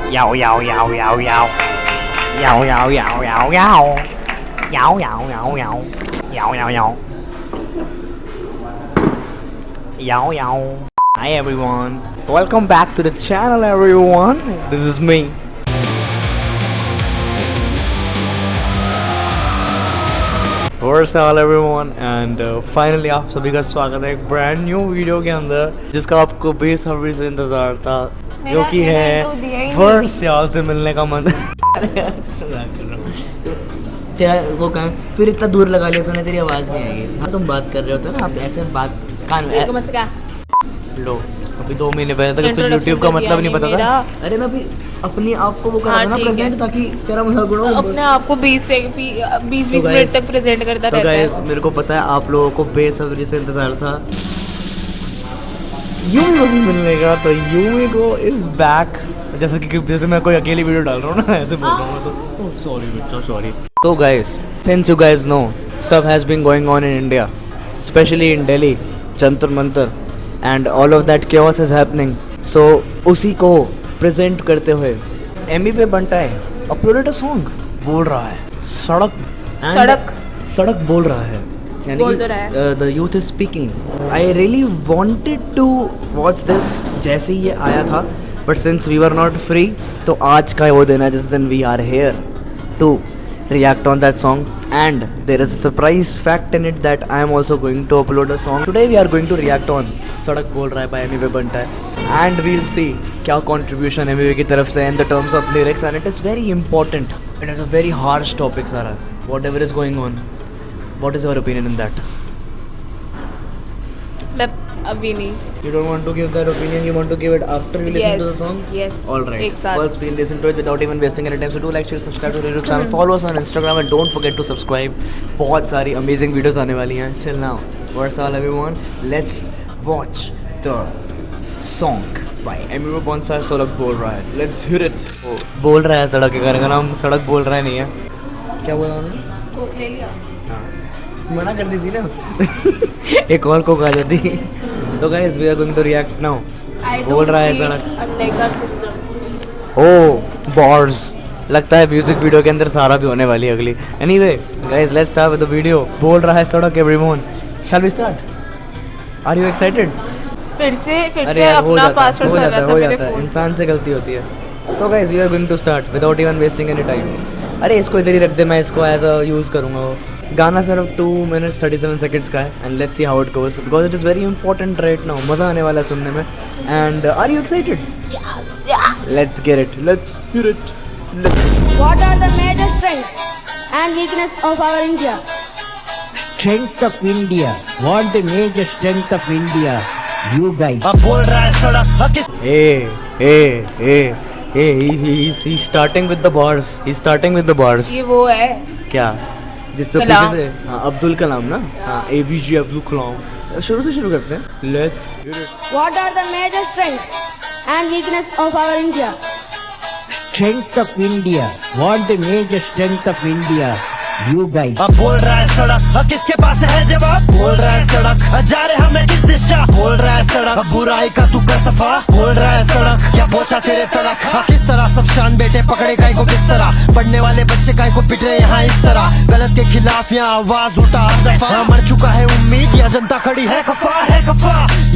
Yo yo yo yo yo. Yo yo yo yo yo. Yo yo yo yo. Yo yo yo. Yo yo. Hi everyone. Welcome back to the channel everyone. This is me. What's all everyone and finally आप सभी का स्वागत है एक brand new video के अंदर जिसका आपको बेसब्री से इंतजार था जो कि है फर्स्ट साल से मिलने का मन तेरा वो कहाँ फिर इतना दूर लगा लिया तूने तेरी आवाज़ नहीं आएगी हाँ तुम बात कर रहे होते ना आप ऐसे बात कान लो अभी 2 महीने पहले तक तो YouTube का मतलब नहीं पता था अरे मैं अभी अपनी आप को वो कर रहा था ना प्रेजेंट ताकि तेरा मजाक उड़ाऊं अपने आप को 20 मिनट तक प्रेजेंट करता रहता है तो मेरे को पता है आप लोगों को बेसब्री से इंतजार था यूमी को मिलने का तो यूमी को इज बैक जैसे मैं कोई अकेली वीडियो डाल रहा हूँ ना ऐसे बोल रहा हूँ तो सॉरी बच्चा सॉरी तो guys since you guys know stuff has been going on in India especially in Delhi Jantar Mantar and all of that chaos is happening so उसी को प्रेजेंट करते हुए एमी पे बंटा है अपलोडेड अ सॉन्ग बोल रहा है सड़क बोल रहा है यानी the youth is speaking I really wanted to watch this जैसे ही ये आया था but since we were not free तो आज का वो दिन है जिस दिन we are here to react on that song and there is a surprise fact in it that I am also going to upload a song today we are going to react on सड़क बोल रहा है by Amy पे बंटा है and we'll see क्या contribution Amy की तरफ से in the terms of lyrics and it is very important it is a very harsh topic Sara whatever is going on what is your opinion in that मैं अभी नहीं you don't want to give that opinion you want to give it after we listen to the song yes all right first we'll listen to it without even wasting any time so do like share subscribe to the YouTube channel follow us on Instagram and don't forget to subscribe बहुत सारी amazing videos आने वाली हैं till now what's all everyone let's watch the song by Emi वो कौन सा सड़क बोल रहा है let's hear it बोल रहा है सड़क के गाने का नाम सड़क बोल रहा है नहीं है क्या बोला उन्होंने मना कर दी थी ना एक और को कहा जाती तो guys we are going to react now बोल रहा है सड़क ओ बॉर्स लगता है म्यूजिक वीडियो के अंदर सारा भी होने वाली है अगली anyway guys let's start with the video बोल रहा है सड़क everyone shall we start are you excited फिर से अपना पासवर्ड भर रहा था मेरे फोन इंसान से गलती होती है so guys we are going to start without even wasting any time अरे इसको इधर ही रख दे मैं इसको एज अ यूज करूंगा वो गाना सिर्फ 2 minutes 37 seconds का है and let's see how it goes because it is very important right now मज़ा आने वाला है सुनने में and are you excited let's get it let's hear it What are the major strengths and weakness of our India? Strength of India. What the major strength of India? You guys. बोल रहा है सड़क he's starting with the bars he's starting with the bars ये वो है क्या जिससे पीछे से हाँ अब्दुल कलाम ना हाँ APJ अब्दुल कलाम शुरू से शुरू करते हैं let's What are the major strengths and weakness of our India? Strength of India. What the major strength of India? You guys. बोल रहा है सड़क किसके पास है जवाब बोल रहा है सड़क जा रहे हमें किस दिशा बोल रहा है सड़क बुराई का तू कर सफा बोल रहा है सड़क क्या पहुंचा तेरे तलक किस तरह सब शान बेटे पकड़े गाय को किस तरह पढ़ने वाले बच्चे गाय को पिट रहे यहाँ इस तरह गलत के खिलाफ यहाँ आवाज उठा हर दफा मर चुका है उम्मीद या जनता खड़ी है खफा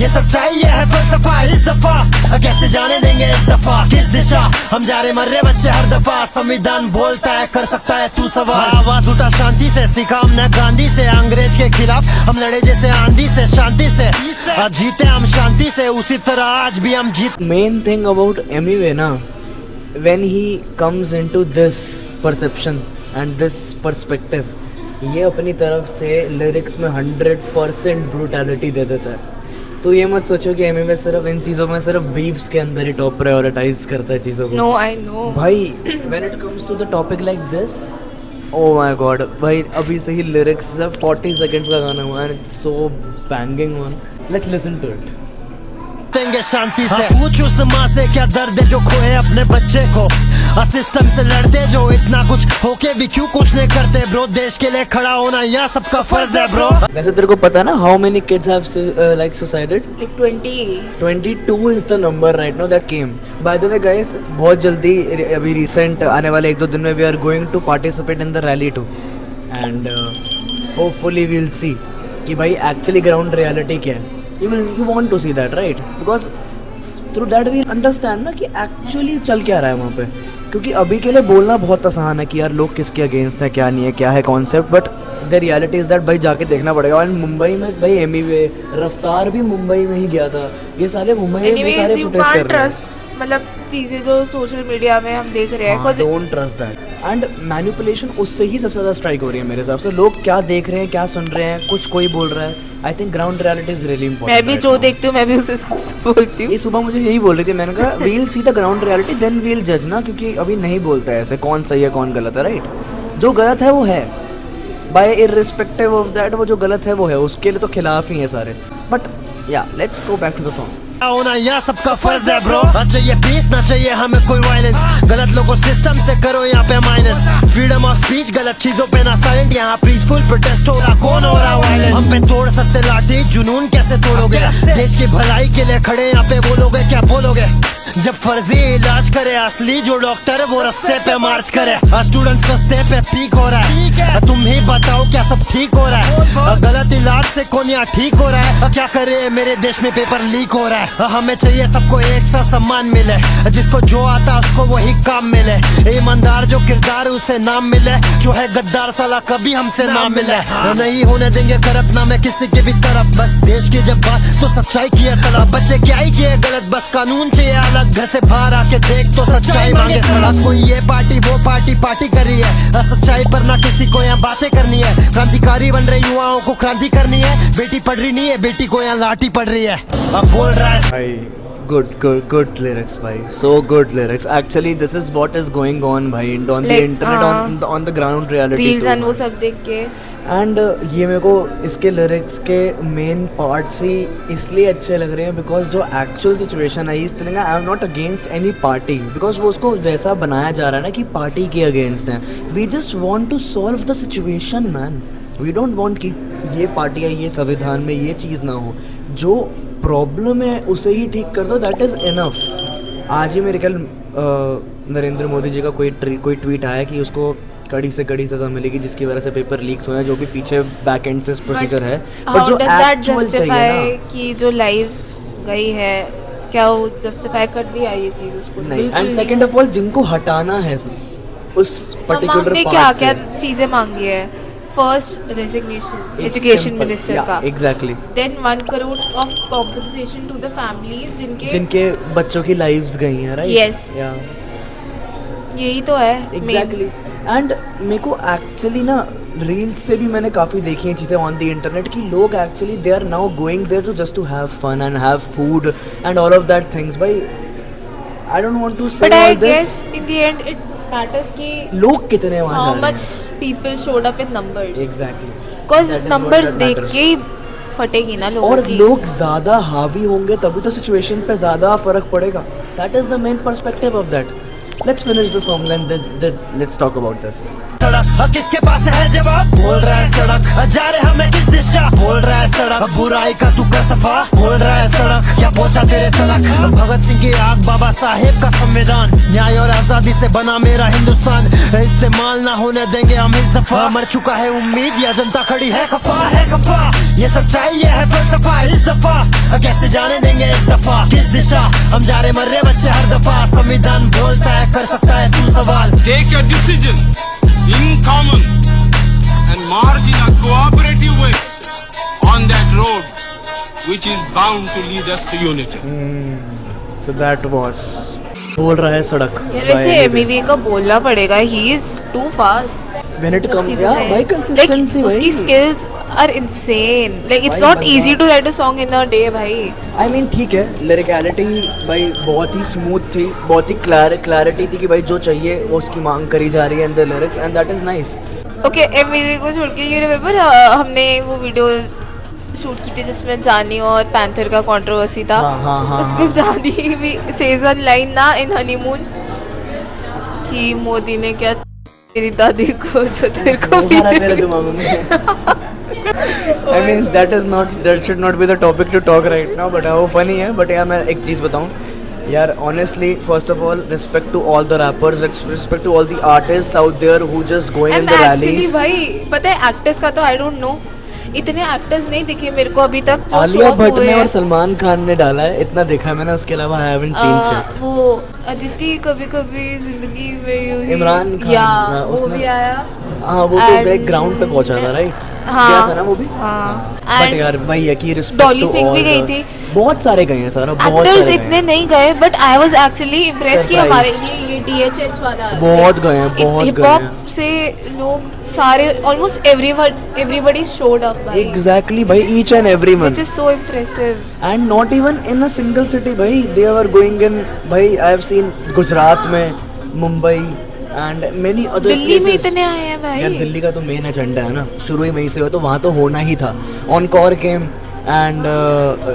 ये सच्चाई है फलसफा इस दफा कैसे जाने देंगे इस दफा किस दिशा हम जा रहे मर रहे बच्चे हर दफा संविधान बोलता है कर सकता है तू सवाल आवाज उठा शांति से सीखा हमने गांधी से अंग्रेज के खिलाफ हम लड़े जैसे आंधी से शांति से आज जीते हम शांति से उसी तरह आज भी हम जीत मेन थिंग अबाउट एमी वे ना when he comes into this perception and this perspective ये अपनी तरफ से लिरिक्स में 100% ब्रूटैलिटी दे देता है तो ये मत सोचो कि एमी में सिर्फ इन चीज़ों में सिर्फ बीफ्स के अंदर ही टॉप प्रायोरिटाइज करता है चीज़ों को नो आई नो भाई when it comes to the topic like this oh my God भाई अभी से ही लिरिक्स सिर्फ 40 सेकंड्स का गाना हुआ and it's so banging one let's listen to it देंगे शांति से पूछ उस माँ से क्या दर्द है जो खोए अपने बच्चे को सिस्टम से लड़ते जो इतना कुछ होके भी क्यों कुछ नहीं करते ब्रो, देश के लिए खड़ा होना यहाँ सबका फर्ज है ब्रो। वैसे तेरे को पता है ना how many kids have like suicided? Like 20. 22 is the number right now that came. By the way guys, बहुत जल्दी अभी recent आने वाले 1-2 दिन में we are going to participate in the rally too, and hopefully we'll see कि भाई actually ground reality क्या है. You want to see that right? Because through that we understand ना कि actually चल क्या रहा है वहाँ पे. क्योंकि अभी के लिए बोलना बहुत आसान है कि यार लोग किसके अगेंस्ट है, क्या नहीं है, क्या है concept, but the reality is that भाई जाके देखना पड़ेगा। एंड मुंबई में भाई एमीवे रफ्तार भी मुंबई में ही गया था, ये सारे मुंबई में सारे प्रोटेस्ट कर रहे हैं। मतलब चीजें जो सोशल मीडिया में हम देख रहे हैं, don't trust that, and manipulation उससे ही सबसे ज़्यादा स्ट्राइक हो रही है मेरे हिसाब से। लोग क्या देख रहे हैं, क्या सुन रहे हैं, कुछ कोई बोल रहा है। I think ground reality is really important. मैं भी जो देखती हूँ मैं भी उस हिसाब से बोलती हूँ। ये सुबह मुझे यही बोल रही थी, मैंने कहा we'll see the ground reality then we'll जज ना, क्योंकि अभी नहीं बोलता है ऐसे कौन सही है कौन गलत है, राइट। जो गलत है वो है, बाय इररिस्पेक्टिव ऑफ दैट, वो जो गलत है वो है, उसके लिए तो खिलाफ ही है सारे। But yeah let's go back to the song. होना यहाँ सबका फर्ज है ब्रो, ना चाहिए पीस ना चाहिए हमें कोई वायलेंस, गलत लोगों सिस्टम से करो यहाँ पे माइनस, फ्रीडम ऑफ स्पीच गलत चीजों पे ना साइलेंट, यहाँ पीसफुल प्रोटेस्ट हो रहा, कौन हो रहा वायलेंस। हम पे तोड़ सकते लाठी, जुनून कैसे तोड़ोगे, देश की भलाई के लिए खड़े यहाँ पे बोलोगे क्या बोलोगे, जब फर्जी इलाज करे असली जो डॉक्टर वो रास्ते पे मार्च करे, स्टूडेंट सस्ते पे पीक हो रहा है, तुम ही बताओ क्या सब ठीक हो रहा है, गलत इलाज से कौन यहाँ ठीक हो रहा है, क्या करे मेरे देश में पेपर लीक हो रहा है, हमें चाहिए सबको एक सा सम्मान मिले, जिसको जो आता उसको वही काम मिले, ईमानदार जो किरदार उसे नाम मिले, जो है गद्दार साला कभी हमसे ना मिले, नहीं होने देंगे करप्ट ना मैं किसी के भी तरफ, बस देश की जब बात तो सच्चाई की है तलब, बच्चे क्या ही किए गलत बस कानून चाहिए अलग, घर से बाहर आके देख तो सच्चाई मांगे सड़क, कोई ये पार्टी वो पार्टी कर रही है, सच्चाई पर ना किसी को यहाँ बातें करनी है, क्रांतिकारी बन रहे युवाओं को क्रांति करनी है, बेटी पढ़ रही नहीं है बेटी को यहाँ लाठी पड़ रही है, अब बोल रहा है good lyrics भाई, so good lyrics actually, this is what is going on भाई on the internet, on the ground reality reels and वो सब देख के। एंड ये मेरे को इसके लिरिक्स के मेन पार्ट्स ही इसलिए अच्छे लग रहे हैं बिकॉज जो एक्चुअल सिचुएशन है इस तरह का, I am not against any party, because वो उसको वैसा बनाया जा रहा है ना कि पार्टी के अगेंस्ट हैं, we just want to solve the situation man, we don't want कि ये पार्टी है, ये संविधान में ये चीज़ ना हो, जो प्रॉब्लम है उसे ही ठीक कर दो, दैट इज़ इनफ। आज ही मेरे ख्याल नरेंद्र मोदी जी का कोई ट्वीट आया कि उसको कड़ी से कड़ी सजा मिलेगी जिसकी वजह से पेपर लीक्स हुए हैं, जो भी पीछे बैक एंड से प्रोसीजर है, पर जो एक्चुअल चाहिए ना कि जो लाइव्स गई है क्या वो जस्टिफाई कर दिया ये चीज़ उसको नहीं। एंड सेकंड ऑफ ऑल जिनको हटाना है उस पर्टिकुलर पार्ट क्या क्या चीज़ें मांगी है, फर्स्ट रेजिग्नेशन एजुकेशन मिनिस्टर का, exactly, then 1 crore of compensation to the families जिनके बच्चों की लाइव्स गई हैं, राइट। यस, यही तो है एग्जैक्टली। एंड मेरे को एक्चुअली ना रील्स से भी मैंने काफ़ी देखी हैं चीज़ें ऑन द इंटरनेट कि लोग actually they are now going there to just to have fun and have food and all of that things. भाई I don't want to say but I guess in the end it matters कि लोग कितने वहाँ how much people showed up in numbers, exactly, because numbers देख के ही फटेगी ना लोगों और की। लोग ज़्यादा हावी होंगे तभी तो सिचुएशन पे ज़्यादा फर्क पड़ेगा, that is the main perspective of that. Let's finish the song and then let's talk about this. किसके पास है जवाब, बोल रहा है सड़क, जा रहे हमें किस दिशा, बोल रहा है सड़क, बुराई का तू कर सफा, बोल रहा है सड़क, क्या पहुंचा तेरे तलक, भगत सिंह की आग, बाबा साहेब का संविधान, न्याय और आजादी से बना मेरा हिंदुस्तान, इस्तेमाल ना होने देंगे हम इस दफा, मर चुका है उम्मीद या जनता खड़ी है खफा, ये सच्चाई ये है फलसफा, इस दफा कैसे जाने देंगे इस दफा किस दिशा, हम जा रहे मर रहे बच्चे हर दफा, संविधान बोलता है कर सकता है तू सवाल, take a decision in common and march in a cooperative way on that road which is bound to lead us to unity. So that was बोल रहा है सड़क। यार वैसे एमवीवी का बोलना पड़ेगा, he is too fast when it comes, yeah, भाई consistency, भाई उसकी skills are insane, like it's not easy to write a song in a day भाई। I mean ठीक है, लिरिकलिटी भाई बहुत ही स्मूथ थी, बहुत ही क्लैरिटी थी कि भाई जो चाहिए वो उसकी मांग करी जा रही है in the lyrics and that is nice. Okay, एमवीवी को छोड़ के यू रिमेंबर हमने वो वीडियो शूट की थी जिसमें जानी और पैंथर का कंट्रोवर्सी था, हाँ, उसमें जानी भी सेज वन लाइन ना इन हनीमून कि मोदी ने क्या तेरी दादी को जो तेरे को वो सारा तेरे पीछे दिमाग में I mean that should not be the topic to talk right now, but वो funny है. But यार मैं एक चीज़ बताऊँ यार, honestly, first of all, respect to all the rappers, respect to all the artists out there who just go in and the actually rallies. भाई पता है एक्टर्स का तो आई डोंट नो, इतने एक्टर्स नहीं दिखे मेरे को अभी तक जो आलिया show भट्ट हुए ने हैं। और सलमान खान ने डाला है, इतना देखा है मैंने, उसके अलावा आई हैवंट सीन शिट. वो अदिति कभी कभी जिंदगी में यूं ही, इमरान खान, या हाँ, वो उसने- भी आया। हाँ वो तो And- एक ग्राउंड पे पहुंचा था, राइट? हाँ, गया था ना वो भी. हाँ। बट And यार भाई है कि रिस्पेक्ट डॉली सिंह भी गई थी। बहुत सारे गए हैं सारा, बहुत एक्टर्स सारे इतने गए हैं. नहीं गए, but I was actually impressed कि हमारे Surprised. ये DHH वाला बहुत गए हैं, बहुत हिप गए हॉप हैं. से लोग सारे ऑलमोस्ट एवरीबडी शोड अप भाई, Exactly भाई, each and every one. Which is so impressive. And not even in a single city भाई, they were going in भाई, I have seen गुजरात में, Mumbai and many other Delhi में places. इतने आए हैं भाई। यार दिल्ली का तो मेन एजेंडा है ना, शुरू ही वहीं से हो, तो वहाँ तो होना ही था. ऑनकॉर केम एंड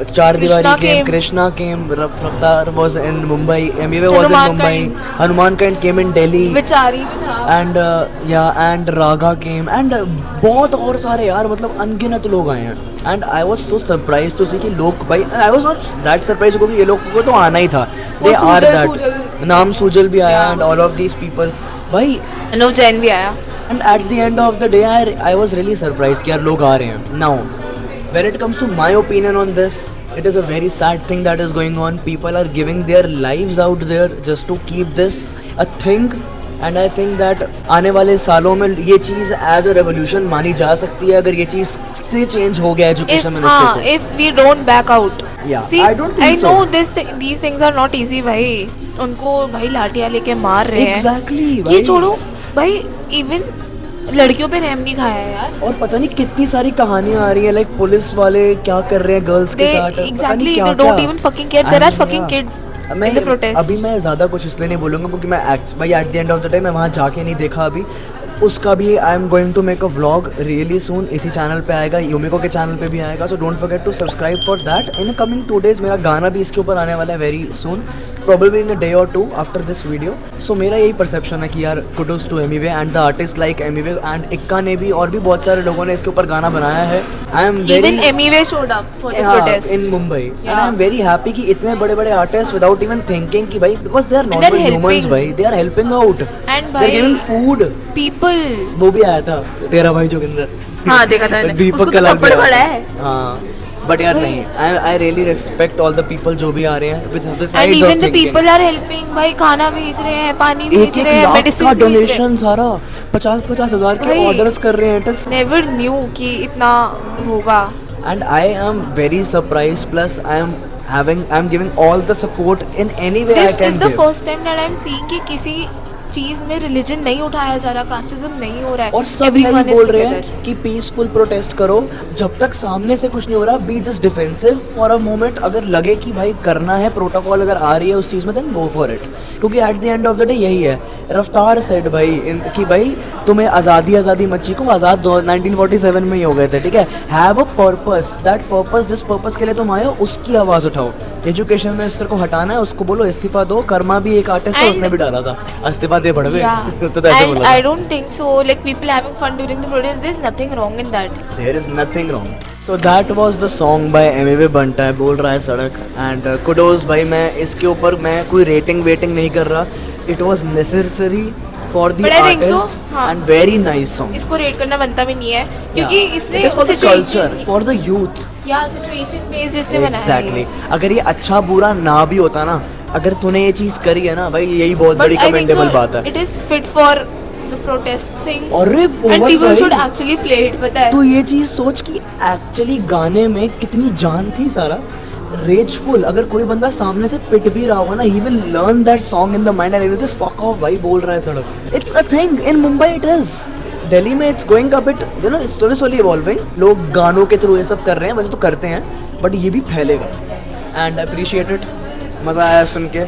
चार दीवारी कृष्णा केम, came. Krishna came, Raftaar was in Mumbai, एमवीवे was in Hanuman Mumbai, kind. Hanumankind came in Delhi विचारी भी था। एंड रागा केम एंड बहुत और सारे यार, मतलब अनगिनत लोग आए हैं. And I was so surprise to see कि लोग भाई, I was not that surprise क्योंकि ये लोग को तो आना ही था. वो they are Sujal- that. Sujal. नाम सूजल भी आया and all of these people भाई. अनुव जैन भी आया। And at the end of the day, I was really surprised कि यार लोग आ रहे हैं. Now, when it comes to my opinion on this, it is a very sad thing that is going on. People are giving their lives out there just to keep this a thing. And I think that आने वाले सालों में ये चीज़ as a revolution मानी जा सकती है अगर ये चीज़ से change हो गया education ministry को. if we don't back out, Yeah, see, I don't think I so. know these things are not easy भाई, उनको भाई लाठियाँ लेके मार रहे हैं। Exactly, ये भाई. छोड़ो भाई, इवन लड़कियों पे रहम नहीं खाया है यार। और पता नहीं कितनी सारी कहानियां आ रही है, लाइक पुलिस वाले क्या कर रहे हैं गर्ल्स के साथ, exactly, they don't even fucking care. There are fucking kids मैं in the protest. अभी मैं ज़्यादा कुछ इसलिए नहीं बोलूँगा क्योंकि मैं भाई at the end of the day मैं वहाँ जाके नहीं देखा अभी. उसका भी I am going to make a vlog really soon, इसी चैनल पे आएगा, यूमिको के चैनल पे भी आएगा, so don't forget to subscribe for that. In coming 2 days मेरा गाना भी इसके ऊपर आने वाला है very soon, probably in a day or 2 after this video. So मेरा यही परसेप्शन है कि यार kudos to Emiway and the artist like Emiway and इक्का ने भी, और भी बहुत सारे लोगों ने इसके ऊपर गाना बनाया है. I am very Even Emiway showed up for the protest. In Mumbai and Yeah. I am very happy कि इतने बड़े बड़े आर्टिस्ट विदाउट इवन थिंकिंग कि भाई, because they are they're normal humans helping. भाई, they are helping out, And they are भाई- giving food. People, वो भी आया था तेरा भाई जोगिंदर. हाँ, देखा था मैंने. दीपक उसको तो कलाल भी थप्पड़ आया पड़ा था. है. हाँ बट यार नहीं, I really respect all the people जो भी आ रहे हैं besides and of even the thinking. people are helping भाई, खाना भेज रहे हैं, पानी भेज एक रहे हैं, लाख का medicines भेज रहे हैं. डोनेशन सारा 50-50 हज़ार के भाई। ऑर्डर्स कर रहे हैं. It is Never knew कि इतना होगा. and I am very surprised, plus I am giving all the support in any way I This can is the give. first time that I'm seeing कि किसी चीज में रिलीजन नहीं उठाया जा रहा, कास्टिज्म नहीं हो रहा है. और सब यही Everyone is बोल रहे together. हैं कि पीसफुल प्रोटेस्ट करो, जब तक सामने से कुछ नहीं हो रहा be just defensive for a moment. अगर लगे कि भाई करना है, प्रोटोकॉल अगर आ रही है उस चीज़ में, देन गो फॉर इट. क्योंकि eight the end of the day यही है. रफ्तार सेड भाई कि भाई तुम्हें आज़ादी मच्छी को आज़ाद 1947 में ही हो गए थे, ठीक है. Have a purpose, that purpose जिस पर्पस के लिए तुम आए हो उसकी आवाज़ उठाओ. एजुकेशन मिनिस्टर को हटाना है, उसको बोलो इस्तीफा दो. कर्मा भी एक आर्टिस्ट है, And- उसने भी डाला था इस्तीफा दे बढ़वे. Yeah. उसने तो ऐसे And बोला I था. don't think so. Like people having fun during the protest, there's nothing wrong in that. There is nothing wrong. So that was the song by Emiway बंटा है, बोल रहा है सड़क. And kudos भाई, मैं इसके ऊपर मैं कोई रेटिंग नहीं कर रहा. It was necessary for the But I think so, artist हाँ. and very nice song. इसको रेट करना बनता भी नहीं है क्योंकि Yeah. इसने It is for the culture, for the youth. या सिचुएशन बेस्ड जिसने बनाया Exactly. अगर ये अच्छा बुरा ना भी होता ना, अगर तूने ये चीज करी है ना भाई, यही बहुत बड़ी कमेंडेबल बात है. It is fit for the protest thing अरे एंड बहुत पीपल भाई. Should actually play it. पता है तो ये चीज सोच कि एक्चुअली गाने में कितनी जान थी. सारा रेजफुल. अगर कोई बंदा सामने से पिट भी रहा होगा ना, he will learn that song in the mind and he will say fuck off भाई, बोल रहा है सड़क. It's a thing in Mumbai, it is. Delhi में it's going a bit, you know, it's slowly evolving. लोग गानों के थ्रू ये सब कर रहे हैं, वैसे तो करते हैं, बट ये भी फैलेगा. And appreciate it. मज़ा आया सुन के.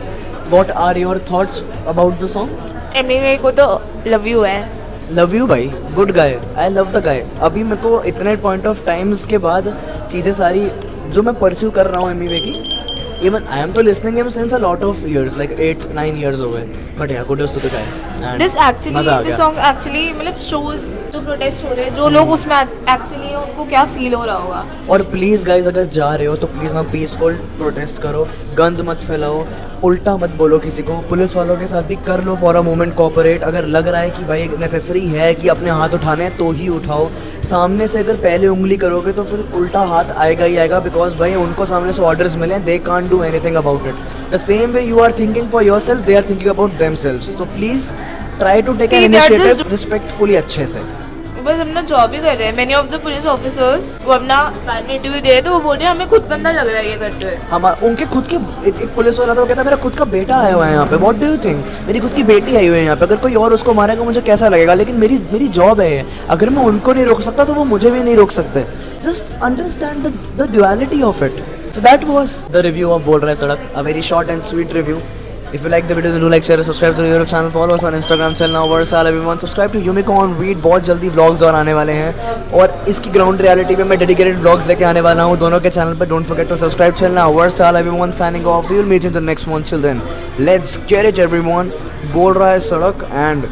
What are your thoughts about the song? Emiway को तो लव यू है. लव यू भाई, good guy, I love the guy. अभी मेरे को इतने पॉइंट ऑफ टाइम्स के बाद चीज़ें सारी जो मैं परस्यू कर रहा हूँ एमिवे की, इवन आई एम तो listening him since a lot of years, like 8-9 years हो गए, but yeah kudos to the guy. This actually this song actually मतलब शोज जो प्रोटेस्ट हो रहे हैं, जो लोग उसमें एक्चुअली उनको क्या फील हो रहा होगा। और प्लीज़ गाइज अगर जा रहे हो तो प्लीज़ ना पीसफुल प्रोटेस्ट करो, गंद मत फैलाओ, उल्टा मत बोलो किसी को, पुलिस वालों के साथ भी कर लो फॉर अ मोमेंट कोऑपरेट। अगर लग रहा है कि भाई नेसेसरी है कि अपने हाथ उठाने हैं तो ही उठाओ। सामने से अगर पहले उंगली करोगे तो फिर उल्टा हाथ आएगा ही आएगा, बिकॉज भाई उनको सामने से ऑर्डर्स मिले हैं, they can't do anything about it. The same way you are thinking for yourself, they are thinking about themselves. तो please try to take an See, they are initiative just- respectfully, अच्छे से। बस अपना job ही कर रहे हैं। Many of the police officers वो अपना पैन इंटरव्यू दे रहे तो वो बोल रहे हैं हमें खुद गंदा लग रहा है ये करते हुए। हमारा उनके खुद के एक पुलिस वाला था, वो कहता है मेरा खुद का बेटा आया हुआ है यहाँ पे, व्हाट डू यू थिंक, मेरी खुद की बेटी आई हुई है यहाँ पे, अगर कोई और उसको मारेगा मुझे कैसा लगेगा, लेकिन मेरी जॉब है ये, अगर मैं उनको नहीं रोक सकता तो वो मुझे भी नहीं रोक सकते। Just understand the duality of it. So that was the review of बोल रहा है सड़क, a very short and sweet review. If you like the video, then do like, share, subscribe to the YouTube channel, follow us on Instagram, channel now, Versal everyone, subscribe to Yumiko on Weed, बहुत जल्दी vlogs और आने वाले हैं, और इसकी ground reality पे मैं डेडिकेटेड vlogs लेके आने वाला हूँ दोनों के चैनल पे। Don't forget to subscribe channel now, Versal everyone, signing off, we will meet you in the next one, till then, let's get it everyone, बोल रहा है सड़क and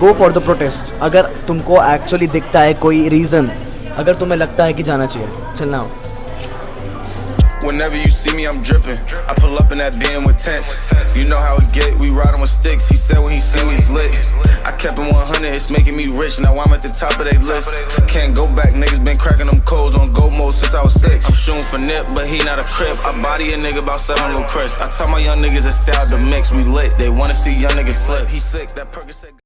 go for the protest। अगर तुमको actually दिखता है कोई reason, अगर तुम्हें लगता है कि जाना चाहिए, chill now। Whenever you see me, I'm dripping. I pull up in that bin with tents. You know how it get, we riding with sticks. He said when he see me, it's lit. I kept it 100, it's making me rich. Now I'm at the top of their list. Can't go back, niggas been cracking them codes on go mode since I was 6. I'm shooting for Nip, but he not a crip. I body a nigga about 7 little Chris. I tell my young niggas to stay out the mix. We lit, they wanna see young niggas slip. He sick, that Percocet.